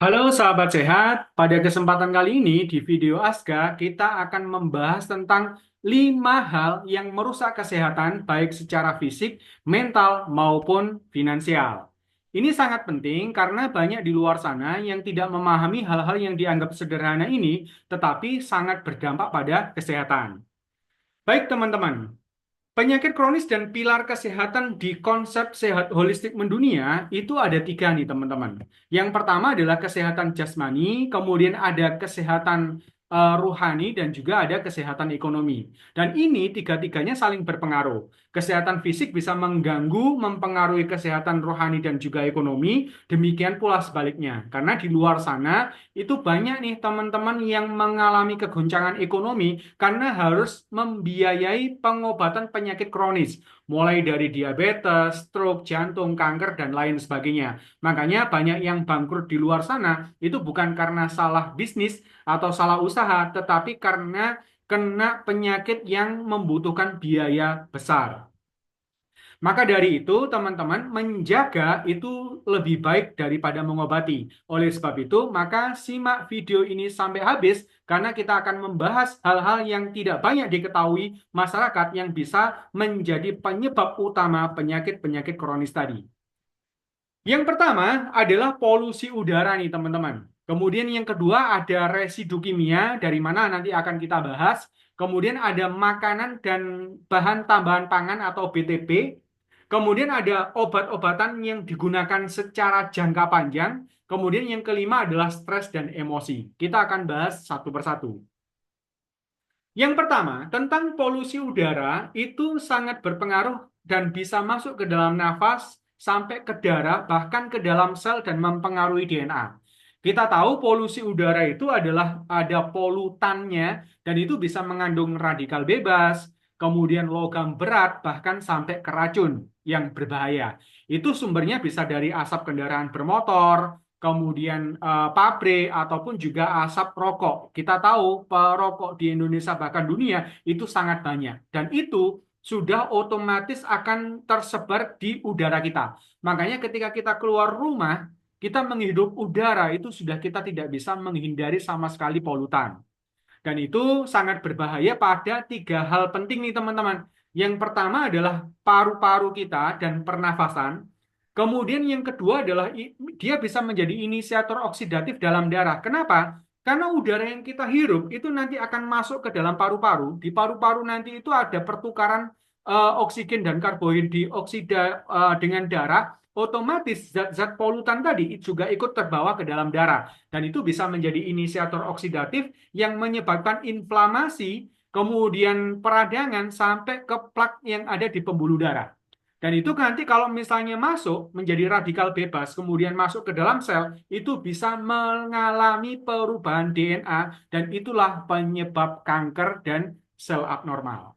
Halo sahabat sehat, pada kesempatan kali ini di video Aska kita akan membahas tentang 5 hal yang merusak kesehatan baik secara fisik, mental maupun finansial. Ini sangat penting karena banyak di luar sana yang tidak memahami hal-hal yang dianggap sederhana ini tetapi sangat berdampak pada kesehatan. Baik teman-teman, penyakit kronis dan pilar kesehatan di konsep sehat holistik mendunia itu ada tiga nih teman-teman. Yang pertama adalah kesehatan jasmani, kemudian ada kesehatan ruhani, dan juga ada kesehatan ekonomi. Dan ini tiga-tiganya saling berpengaruh. Kesehatan fisik bisa mengganggu, mempengaruhi kesehatan rohani dan juga ekonomi, demikian pula sebaliknya. Karena di luar sana itu banyak nih teman-teman yang mengalami kegoncangan ekonomi karena harus membiayai pengobatan penyakit kronis, mulai dari diabetes, stroke, jantung, kanker, dan lain sebagainya. Makanya banyak yang bangkrut di luar sana itu bukan karena salah bisnis atau salah usaha, tetapi karena kena penyakit yang membutuhkan biaya besar. Maka dari itu, teman-teman, menjaga itu lebih baik daripada mengobati. Oleh sebab itu, maka simak video ini sampai habis karena kita akan membahas hal-hal yang tidak banyak diketahui masyarakat yang bisa menjadi penyebab utama penyakit-penyakit kronis tadi. Yang pertama adalah polusi udara nih, teman-teman. Kemudian yang kedua ada residu kimia dari mana nanti akan kita bahas. Kemudian ada makanan dan bahan tambahan pangan atau BTP. Kemudian ada obat-obatan yang digunakan secara jangka panjang. Kemudian yang kelima adalah stres dan emosi. Kita akan bahas satu persatu. Yang pertama, tentang polusi udara itu sangat berpengaruh dan bisa masuk ke dalam nafas, sampai ke darah, bahkan ke dalam sel dan mempengaruhi DNA. Kita tahu polusi udara itu adalah ada polutannya dan itu bisa mengandung radikal bebas, kemudian logam berat, bahkan sampai ke racun yang berbahaya. Itu sumbernya bisa dari asap kendaraan bermotor, kemudian pabrik, ataupun juga asap rokok. Kita tahu perokok di Indonesia bahkan dunia itu sangat banyak. Dan itu sudah otomatis akan tersebar di udara kita. Makanya ketika kita keluar rumah, kita menghirup udara itu sudah kita tidak bisa menghindari sama sekali polutan. Dan itu sangat berbahaya pada tiga hal penting nih teman-teman. Yang pertama adalah paru-paru kita dan pernafasan. Kemudian yang kedua adalah dia bisa menjadi inisiator oksidatif dalam darah. Kenapa? Karena udara yang kita hirup itu nanti akan masuk ke dalam paru-paru. Di paru-paru nanti itu ada pertukaran oksigen dan karbondioksida dengan darah. Otomatis zat-zat polutan tadi juga ikut terbawa ke dalam darah. Dan itu bisa menjadi inisiator oksidatif yang menyebabkan inflamasi, kemudian peradangan sampai ke plak yang ada di pembuluh darah. Dan itu nanti kalau misalnya masuk menjadi radikal bebas, kemudian masuk ke dalam sel, itu bisa mengalami perubahan DNA dan itulah penyebab kanker dan sel abnormal.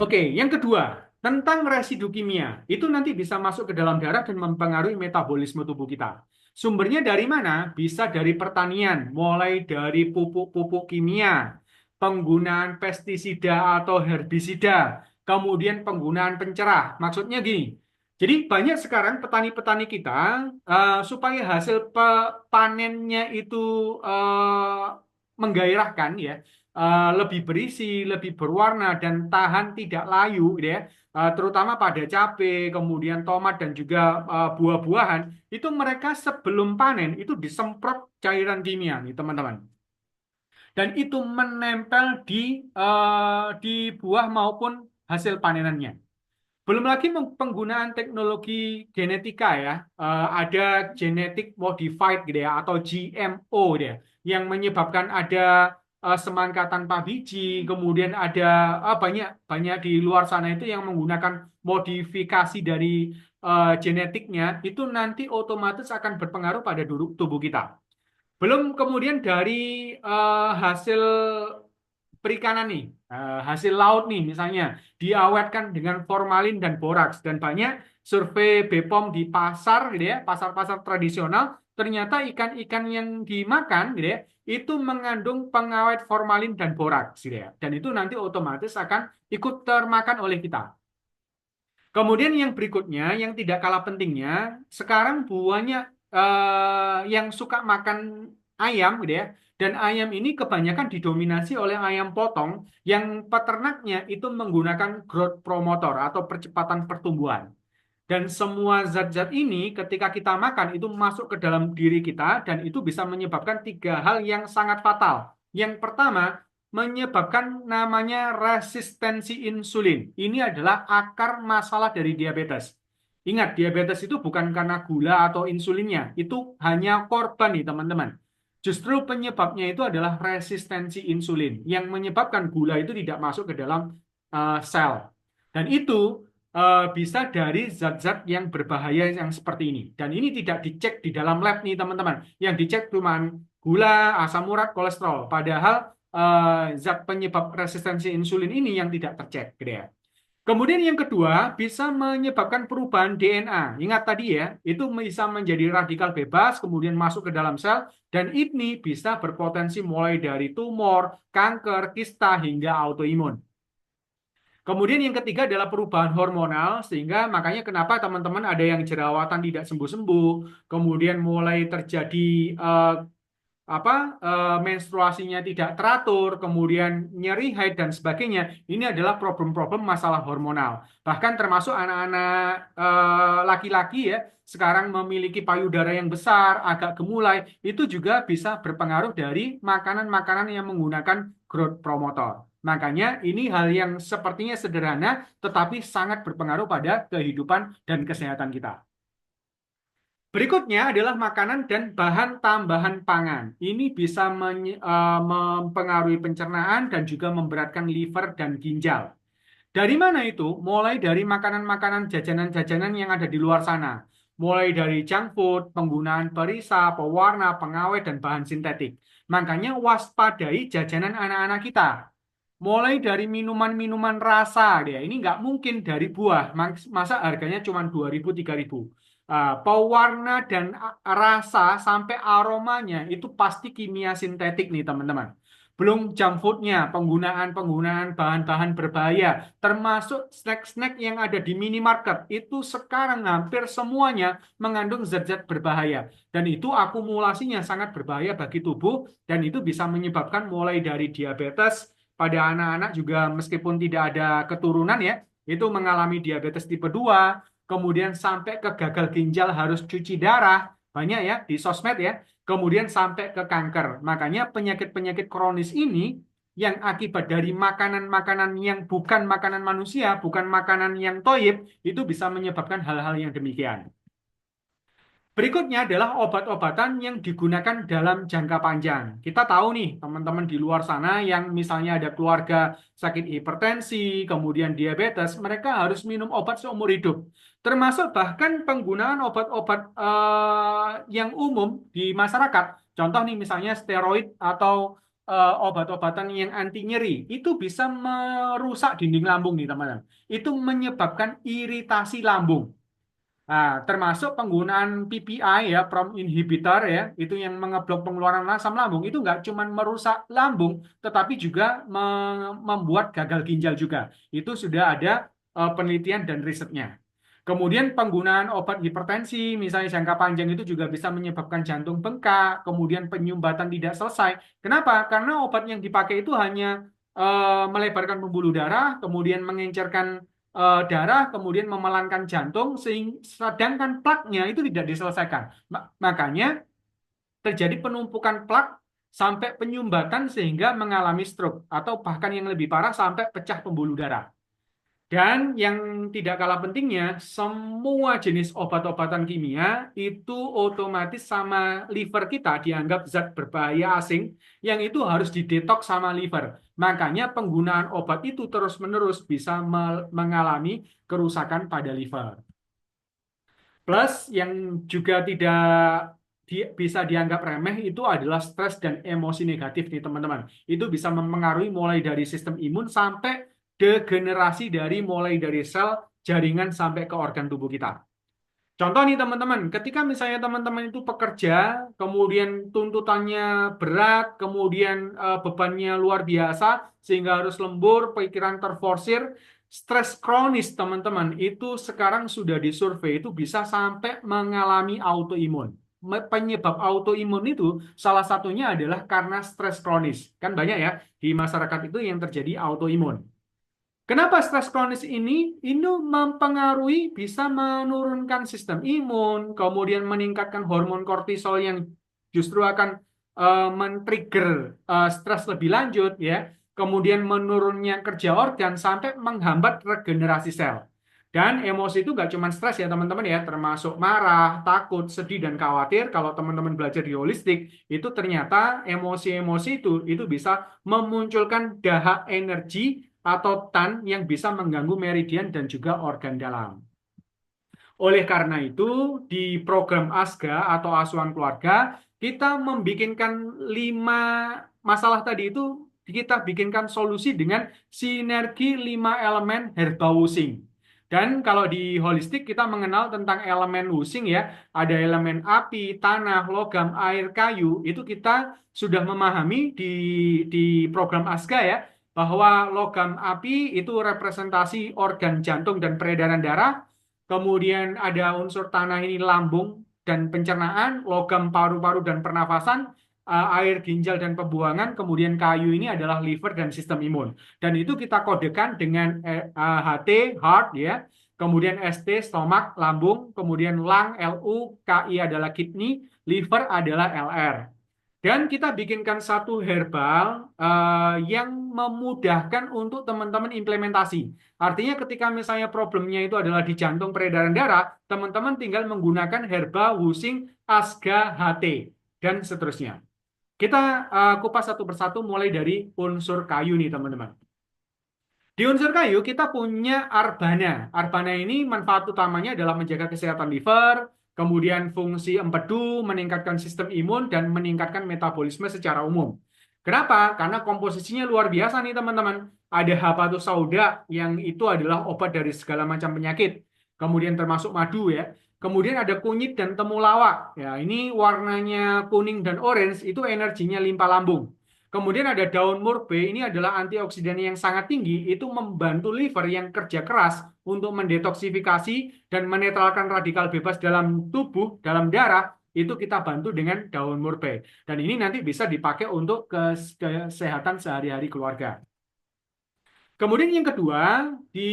Oke, yang kedua, tentang residu kimia. Itu nanti bisa masuk ke dalam darah dan mempengaruhi metabolisme tubuh kita. Sumbernya dari mana? Bisa dari pertanian, mulai dari pupuk-pupuk kimia, penggunaan pestisida atau herbisida, kemudian penggunaan pencerah. Maksudnya gini, jadi banyak sekarang petani-petani kita supaya hasil panennya itu eh, menggairahkan ya, lebih berisi, lebih berwarna dan tahan tidak layu gitu ya. Terutama pada cabai, kemudian tomat dan juga buah-buahan, itu mereka sebelum panen itu disemprot cairan kimia nih teman-teman. Dan itu menempel di buah maupun hasil panenannya. Belum lagi penggunaan teknologi genetika ya, ada genetic modified gitu ya, atau GMO gitu ya, yang menyebabkan ada semangka tanpa biji, kemudian ada banyak banyak di luar sana itu yang menggunakan modifikasi dari genetiknya, itu nanti otomatis akan berpengaruh pada tubuh kita. Belum kemudian dari hasil perikanan nih, hasil laut nih misalnya, diawetkan dengan formalin dan boraks. Dan banyak survei BPOM di pasar gitu ya, pasar-pasar tradisional, ternyata ikan-ikan yang dimakan gitu ya, itu mengandung pengawet formalin dan boraks gitu ya. Dan itu nanti otomatis akan ikut termakan oleh kita. Kemudian yang berikutnya, yang tidak kalah pentingnya, sekarang banyak yang suka makan ayam gitu ya. Dan ayam ini kebanyakan didominasi oleh ayam potong yang peternaknya itu menggunakan growth promoter atau percepatan pertumbuhan. Dan semua zat-zat ini ketika kita makan itu masuk ke dalam diri kita dan itu bisa menyebabkan tiga hal yang sangat fatal. Yang pertama, menyebabkan namanya resistensi insulin. Ini adalah akar masalah dari diabetes. Ingat, diabetes itu bukan karena gula atau insulinnya, itu hanya korban nih teman-teman. Justru penyebabnya itu adalah resistensi insulin yang menyebabkan gula itu tidak masuk ke dalam sel. Dan itu bisa dari zat-zat yang berbahaya yang seperti ini. Dan ini tidak dicek di dalam lab nih teman-teman. Yang dicek cuma gula, asam urat, kolesterol. Padahal zat penyebab resistensi insulin ini yang tidak tercek, gitu ya. Kemudian yang kedua, bisa menyebabkan perubahan DNA. Ingat tadi ya, itu bisa menjadi radikal bebas, kemudian masuk ke dalam sel, dan ini bisa berpotensi mulai dari tumor, kanker, kista, hingga autoimun. Kemudian yang ketiga adalah perubahan hormonal, sehingga makanya kenapa teman-teman ada yang jerawatan tidak sembuh-sembuh, kemudian mulai terjadi menstruasinya tidak teratur, kemudian nyeri haid dan sebagainya. Ini adalah problem-problem masalah hormonal. Bahkan termasuk anak-anak laki-laki ya, sekarang memiliki payudara yang besar, agak gemulai, itu juga bisa berpengaruh dari makanan-makanan yang menggunakan growth promoter. Makanya ini hal yang sepertinya sederhana, tetapi sangat berpengaruh pada kehidupan dan kesehatan kita. Berikutnya adalah makanan dan bahan tambahan pangan. Ini bisa mempengaruhi pencernaan dan juga memberatkan liver dan ginjal. Dari mana itu? Mulai dari makanan-makanan jajanan-jajanan yang ada di luar sana. Mulai dari junk food, penggunaan perisa, pewarna, pengawet, dan bahan sintetik. Makanya waspadai jajanan anak-anak kita. Mulai dari minuman-minuman rasa, ya. Ini nggak mungkin dari buah. Masa harganya cuma 2.000, 3.000. Pewarna dan rasa sampai aromanya itu pasti kimia sintetik nih teman-teman. Belum junk foodnya, penggunaan bahan-bahan berbahaya, termasuk snack-snack yang ada di minimarket, itu sekarang hampir semuanya mengandung zat-zat berbahaya. Dan itu akumulasinya sangat berbahaya bagi tubuh, dan itu bisa menyebabkan mulai dari diabetes, pada anak-anak juga meskipun tidak ada keturunan ya, itu mengalami diabetes tipe 2, kemudian sampai ke gagal ginjal harus cuci darah, banyak ya di sosmed ya, kemudian sampai ke kanker. Makanya penyakit-penyakit kronis ini yang akibat dari makanan-makanan yang bukan makanan manusia, bukan makanan yang toyib, itu bisa menyebabkan hal-hal yang demikian. Berikutnya adalah obat-obatan yang digunakan dalam jangka panjang. Kita tahu nih, teman-teman di luar sana yang misalnya ada keluarga sakit hipertensi, kemudian diabetes, mereka harus minum obat seumur hidup. Termasuk bahkan penggunaan obat-obat yang umum di masyarakat. Contoh nih misalnya steroid atau obat-obatan yang anti nyeri, itu bisa merusak dinding lambung nih teman-teman. Itu menyebabkan iritasi lambung. Nah, termasuk penggunaan PPI ya, PROM inhibitor ya, itu yang mengeblok pengeluaran asam lambung, itu nggak cuma merusak lambung, tetapi juga membuat gagal ginjal juga. Itu sudah ada penelitian dan risetnya. Kemudian penggunaan obat hipertensi, misalnya jangka panjang itu juga bisa menyebabkan jantung bengkak, kemudian penyumbatan tidak selesai. Kenapa? Karena obat yang dipakai itu hanya melebarkan pembuluh darah, kemudian mengencerkan darah, kemudian memelankan jantung, sedangkan plaknya itu tidak diselesaikan. Makanya terjadi penumpukan plak sampai penyumbatan sehingga mengalami stroke atau bahkan yang lebih parah sampai pecah pembuluh darah. Dan yang tidak kalah pentingnya, semua jenis obat-obatan kimia itu otomatis sama liver kita dianggap zat berbahaya asing yang itu harus didetoks sama liver. Makanya penggunaan obat itu terus-menerus bisa mengalami kerusakan pada liver. Plus yang juga tidak bisa dianggap remeh itu adalah stres dan emosi negatif nih teman-teman. Itu bisa mempengaruhi mulai dari sistem imun sampai degenerasi mulai dari sel, jaringan sampai ke organ tubuh kita. Contoh nih teman-teman, ketika misalnya teman-teman itu pekerja, kemudian tuntutannya berat, kemudian bebannya luar biasa, sehingga harus lembur, pikiran terforsir, stres kronis teman-teman, itu sekarang sudah disurvei, itu bisa sampai mengalami autoimun. penyebab autoimun itu salah satunya adalah karena stres kronis. Kan banyak ya di masyarakat itu yang terjadi autoimun. Kenapa stres kronis ini mempengaruhi bisa menurunkan sistem imun, kemudian meningkatkan hormon kortisol yang justru akan men-trigger stres lebih lanjut ya, kemudian menurunnya kerja organ sampai menghambat regenerasi sel. Dan emosi itu nggak cuma stres ya teman-teman ya, termasuk marah, takut, sedih, dan khawatir. Kalau teman-teman belajar di holistik, itu ternyata emosi-emosi itu bisa memunculkan dahak energi atau tan yang bisa mengganggu meridian dan juga organ dalam. Oleh karena itu, di program ASGA atau asuhan keluarga, kita membikinkan 5 masalah tadi itu, kita bikinkan solusi dengan sinergi 5 elemen herbal wusing. Dan kalau di holistik kita mengenal tentang elemen wusing ya, ada elemen api, tanah, logam, air, kayu, itu kita sudah memahami di program ASGA ya, bahwa logam api itu representasi organ jantung dan peredaran darah. Kemudian ada unsur tanah ini lambung dan pencernaan, logam paru-paru dan pernafasan, air ginjal dan pembuangan, kemudian kayu ini adalah liver dan sistem imun. Dan itu kita kodekan dengan HT, heart ya, kemudian ST, stomach, lambung, kemudian lung, LU, KI adalah kidney, liver adalah LR. Dan kita bikinkan satu herbal yang memudahkan untuk teman-teman implementasi. Artinya ketika misalnya problemnya itu adalah di jantung peredaran darah, teman-teman tinggal menggunakan herbal wusing asga HT dan seterusnya. Kita kupas satu persatu mulai dari unsur kayu nih teman-teman. Di unsur kayu kita punya arbana. Arbana ini manfaat utamanya adalah menjaga kesehatan liver, kemudian fungsi empedu, meningkatkan sistem imun, dan meningkatkan metabolisme secara umum. Kenapa? Karena komposisinya luar biasa nih teman-teman. Ada habatus sauda yang itu adalah obat dari segala macam penyakit. Kemudian termasuk madu ya. Kemudian ada kunyit dan temulawak. Ya, ini warnanya kuning dan orange, itu energinya limpa lambung. Kemudian ada daun murbe, ini adalah antioksidan yang sangat tinggi, itu membantu liver yang kerja keras untuk mendetoksifikasi dan menetralkan radikal bebas dalam tubuh, dalam darah, itu kita bantu dengan daun murbe. Dan ini nanti bisa dipakai untuk kesehatan sehari-hari keluarga. Kemudian yang kedua, di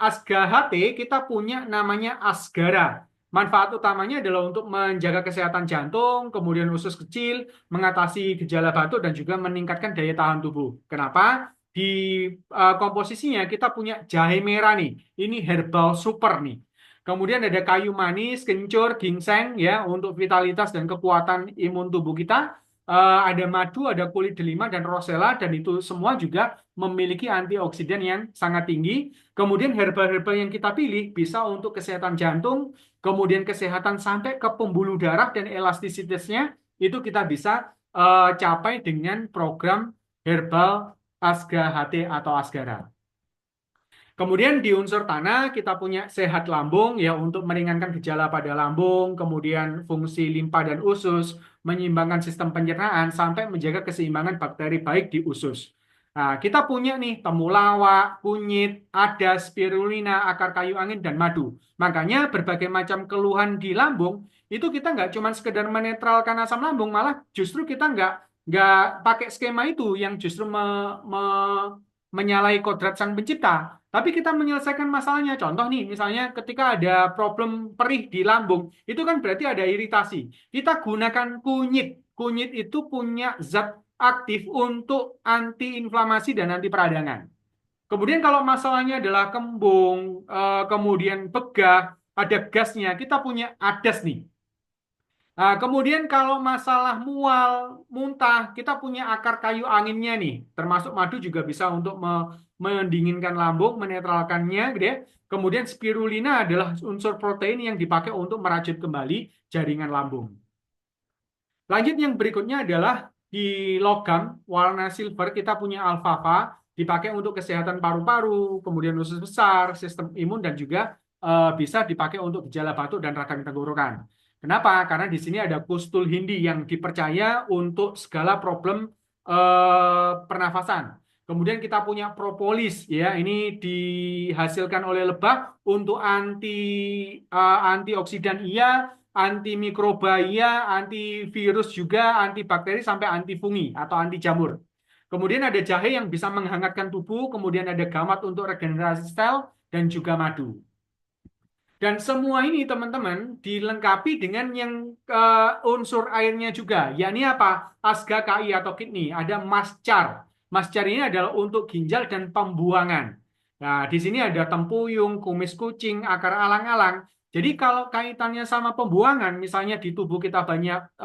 Asga HT kita punya namanya Asgara. Manfaat utamanya adalah untuk menjaga kesehatan jantung, kemudian usus kecil, mengatasi gejala batuk, dan juga meningkatkan daya tahan tubuh. Kenapa? Di komposisinya kita punya jahe merah nih. Ini herbal super nih. Kemudian ada kayu manis, kencur, ginseng ya untuk vitalitas dan kekuatan imun tubuh kita. Ada madu, ada kulit delima dan rosella dan itu semua juga memiliki antioksidan yang sangat tinggi. Kemudian herbal-herbal yang kita pilih bisa untuk kesehatan jantung, kemudian kesehatan sampai ke pembuluh darah dan elastisitasnya itu kita bisa capai dengan program herbal Asga HT atau Asgara. Kemudian di unsur tanah kita punya sehat lambung ya untuk meringankan gejala pada lambung, kemudian fungsi limpa dan usus, menyeimbangkan sistem pencernaan sampai menjaga keseimbangan bakteri baik di usus. Nah, kita punya nih temulawak, kunyit, ada spirulina, akar kayu angin dan madu. Makanya berbagai macam keluhan di lambung itu kita nggak cuma sekedar menetralkan asam lambung, malah justru kita nggak pakai skema itu yang justru menyalahi kodrat sang pencipta. Tapi kita menyelesaikan masalahnya. Contoh nih, misalnya ketika ada problem perih di lambung, itu kan berarti ada iritasi. Kita gunakan kunyit. Kunyit itu punya zat aktif untuk antiinflamasi dan anti peradangan. Kemudian kalau masalahnya adalah kembung, kemudian begah, ada gasnya, kita punya adas nih. Nah, kemudian kalau masalah mual, muntah, kita punya akar kayu anginnya nih. Termasuk madu juga bisa untuk mendinginkan lambung, menetralkannya, gitu ya. Kemudian spirulina adalah unsur protein yang dipakai untuk merajut kembali jaringan lambung. Lanjut yang berikutnya adalah di logam warna silver kita punya alfalfa dipakai untuk kesehatan paru-paru, kemudian usus besar, sistem imun dan juga bisa dipakai untuk gejala batuk dan radang tenggorokan. Kenapa? Karena di sini ada kustul hindi yang dipercaya untuk segala problem pernafasan. Kemudian kita punya propolis ya, ini dihasilkan oleh lebah untuk antioksidan iya, antimikrobia, antivirus juga, antibakteri sampai antifungi atau anti jamur. Kemudian ada jahe yang bisa menghangatkan tubuh, kemudian ada gamat untuk regenerasi sel, dan juga madu. Dan semua ini teman-teman dilengkapi dengan yang unsur airnya juga, yakni apa? Asga KI atau kidney, ada mascar. Mascar ini adalah untuk ginjal dan pembuangan. Nah, di sini ada tempuyung, kumis kucing, akar alang-alang. Jadi kalau kaitannya sama pembuangan, misalnya di tubuh kita banyak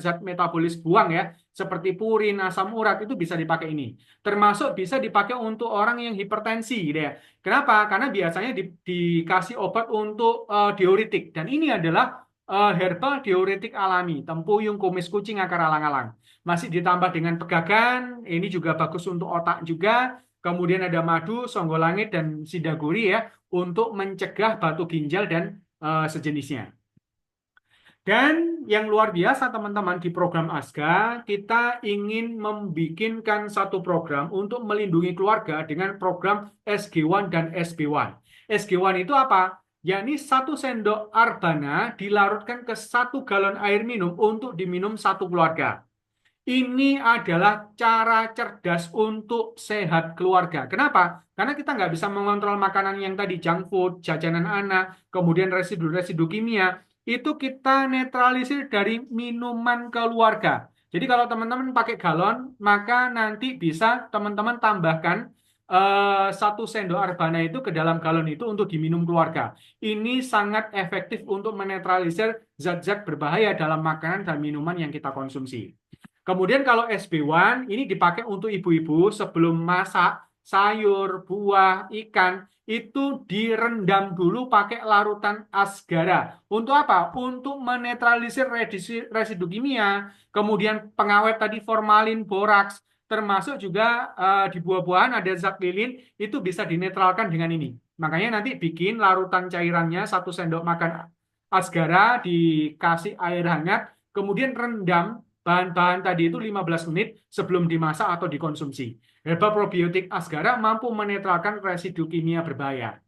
zat metabolis buang ya, seperti purin, asam urat itu bisa dipakai ini. Termasuk bisa dipakai untuk orang yang hipertensi, gitu ya. Kenapa? Karena biasanya dikasih obat untuk diuretik dan ini adalah herbal diuretik alami, tempuyung, kumis kucing, akar alang-alang. Masih ditambah dengan pegagan, ini juga bagus untuk otak juga. Kemudian ada madu, songgolangit, dan sidaguri ya untuk mencegah batu ginjal dan sejenisnya. Dan yang luar biasa teman-teman di program ASGA, kita ingin membikinkan satu program untuk melindungi keluarga dengan program SG1 dan SB1. SG1 itu apa? Yakni 1 sendok Arbana dilarutkan ke 1 galon air minum untuk diminum satu keluarga. Ini adalah cara cerdas untuk sehat keluarga. Kenapa? Karena kita nggak bisa mengontrol makanan yang tadi, junk food, jajanan anak, kemudian residu-residu kimia. Itu kita netralisir dari minuman keluarga. Jadi kalau teman-teman pakai galon, maka nanti bisa teman-teman tambahkan 1 sendok Arbana itu ke dalam galon itu untuk diminum keluarga. Ini sangat efektif untuk menetralisir zat-zat berbahaya dalam makanan dan minuman yang kita konsumsi. Kemudian kalau SB1 ini dipakai untuk ibu-ibu sebelum masak sayur, buah, ikan itu direndam dulu pakai larutan asgara. Untuk apa? Untuk menetralisir residu kimia, kemudian pengawet tadi formalin, boraks, termasuk juga di buah-buahan ada zat lilin itu bisa dinetralkan dengan ini. Makanya nanti bikin larutan cairannya 1 sendok makan asgara dikasih air hangat, kemudian rendam bahan-bahan tadi itu 15 menit sebelum dimasak atau dikonsumsi. Herbal probiotik Asgara mampu menetralkan residu kimia berbahaya.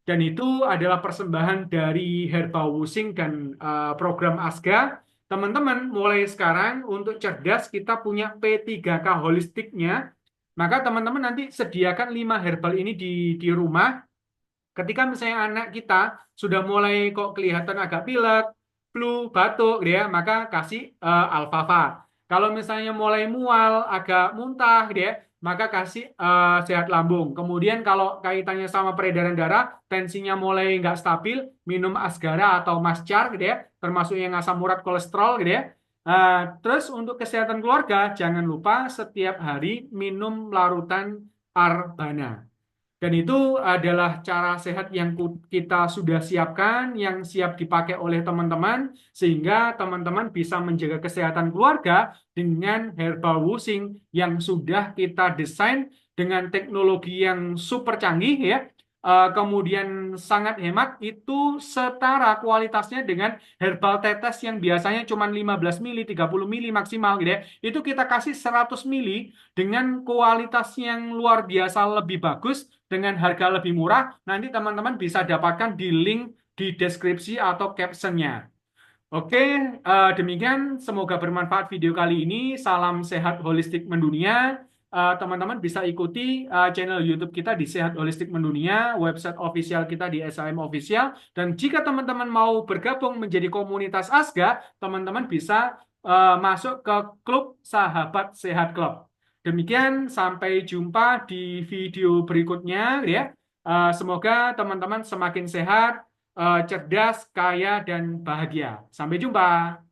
Dan itu adalah persembahan dari Herbal Wusing dan program Asga. Teman-teman, mulai sekarang untuk cerdas kita punya P3K holistiknya. Maka teman-teman nanti sediakan 5 herbal ini di rumah. Ketika misalnya anak kita sudah mulai kok kelihatan agak pilek, flu, batuk, gitu ya, maka kasih alfalfa. Kalau misalnya mulai mual, agak muntah, gitu ya, maka kasih sehat lambung. Kemudian kalau kaitannya sama peredaran darah, tensinya mulai nggak stabil, minum asgara atau mascar, gitu ya, termasuk yang asam urat kolesterol, gitu ya. Terus untuk kesehatan keluarga, jangan lupa setiap hari minum larutan Arbana. Dan itu adalah cara sehat yang kita sudah siapkan, yang siap dipakai oleh teman-teman, sehingga teman-teman bisa menjaga kesehatan keluarga dengan herbal wusing yang sudah kita desain dengan teknologi yang super canggih ya. Kemudian sangat hemat, itu setara kualitasnya dengan herbal tetes yang biasanya cuma 15 mili, 30 mili maksimal gitu ya. Itu kita kasih 100 mili dengan kualitas yang luar biasa lebih bagus dengan harga lebih murah. Nanti teman-teman bisa dapatkan di link di deskripsi atau captionnya. Oke, demikian. Semoga bermanfaat video kali ini. Salam sehat holistik mendunia. Teman-teman bisa ikuti channel YouTube kita di Sehat Holistik Mendunia, website official kita di SHM Official. Dan jika teman-teman mau bergabung menjadi komunitas ASGA, teman-teman bisa masuk ke klub Sahabat Sehat Club. Demikian, sampai jumpa di video berikutnya ya. Semoga teman-teman semakin sehat, cerdas, kaya, dan bahagia. Sampai jumpa.